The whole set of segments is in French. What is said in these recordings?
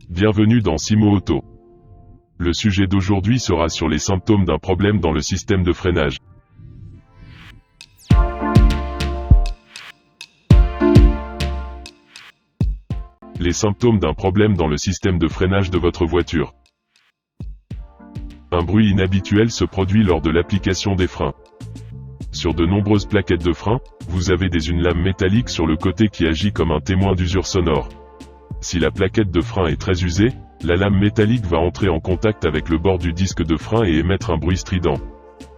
Bienvenue dans Simo Auto. Le sujet d'aujourd'hui sera sur les symptômes d'un problème dans le système de freinage. Les symptômes d'un problème dans le système de freinage de votre voiture. Un bruit inhabituel se produit lors de l'application des freins. Sur de nombreuses plaquettes de frein, vous avez une lame métallique sur le côté qui agit comme un témoin d'usure sonore. Si la plaquette de frein est très usée, la lame métallique va entrer en contact avec le bord du disque de frein et émettre un bruit strident.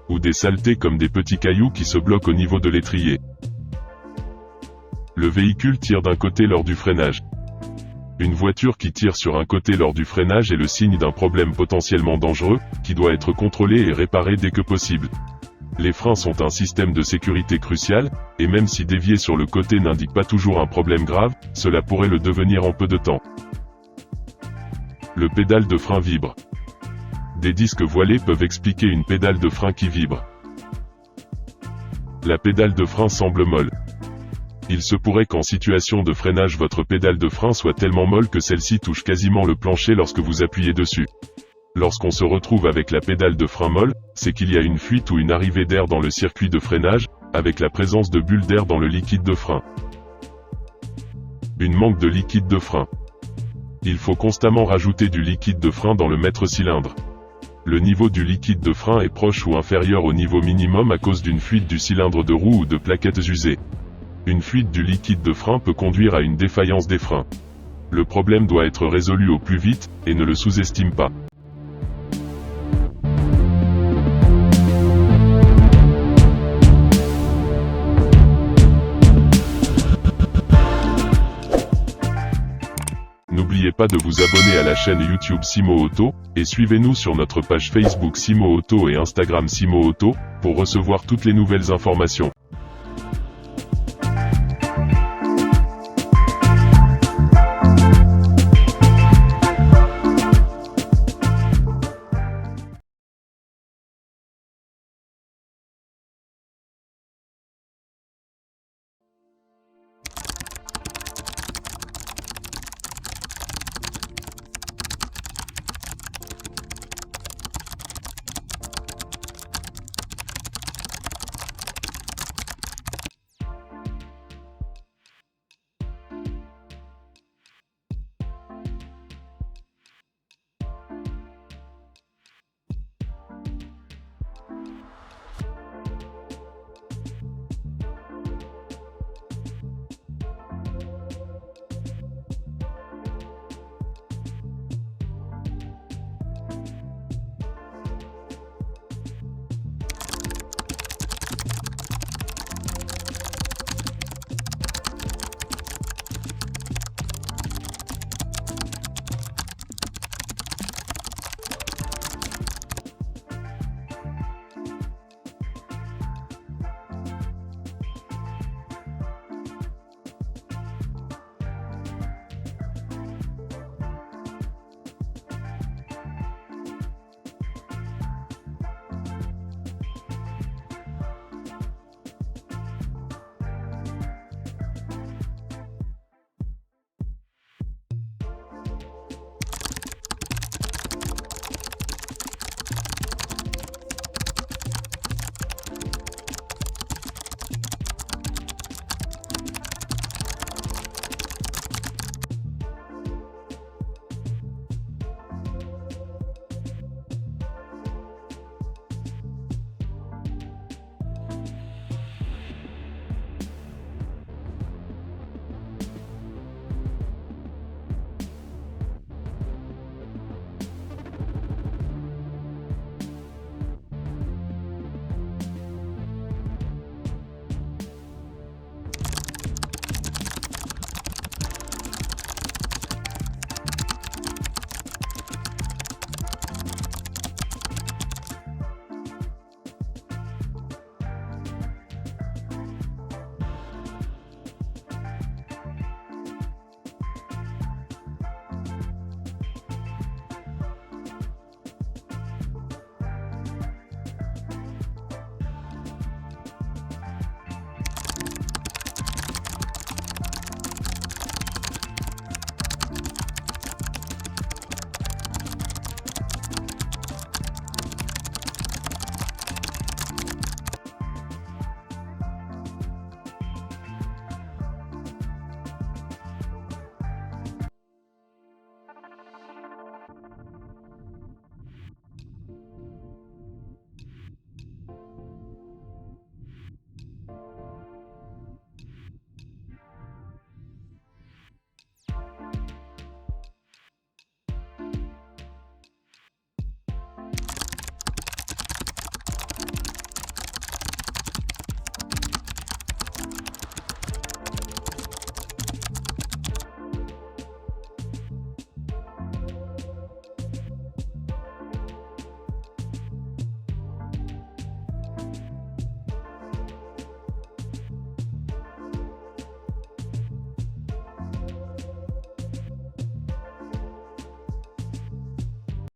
Ou des saletés comme des petits cailloux qui se bloquent au niveau de l'étrier. Le véhicule tire d'un côté lors du freinage. Une voiture qui tire sur un côté lors du freinage est le signe d'un problème potentiellement dangereux, qui doit être contrôlé et réparé dès que possible. Les freins sont un système de sécurité crucial, et même si dévier sur le côté n'indique pas toujours un problème grave, cela pourrait le devenir en peu de temps. Le pédale de frein vibre. Des disques voilés peuvent expliquer une pédale de frein qui vibre. La pédale de frein semble molle. Il se pourrait qu'en situation de freinage votre pédale de frein soit tellement molle que celle-ci touche quasiment le plancher lorsque vous appuyez dessus. Lorsqu'on se retrouve avec la pédale de frein molle, c'est qu'il y a une fuite ou une arrivée d'air dans le circuit de freinage, avec la présence de bulles d'air dans le liquide de frein. Une manque de liquide de frein. Il faut constamment rajouter du liquide de frein dans le mètre-cylindre. Le niveau du liquide de frein est proche ou inférieur au niveau minimum à cause d'une fuite du cylindre de roue ou de plaquettes usées. Une fuite du liquide de frein peut conduire à une défaillance des freins. Le problème doit être résolu au plus vite, et ne le sous-estime pas. N'oubliez pas de vous abonner à la chaîne YouTube Simo Auto, et suivez-nous sur notre page Facebook Simo Auto et Instagram Simo Auto, pour recevoir toutes les nouvelles informations.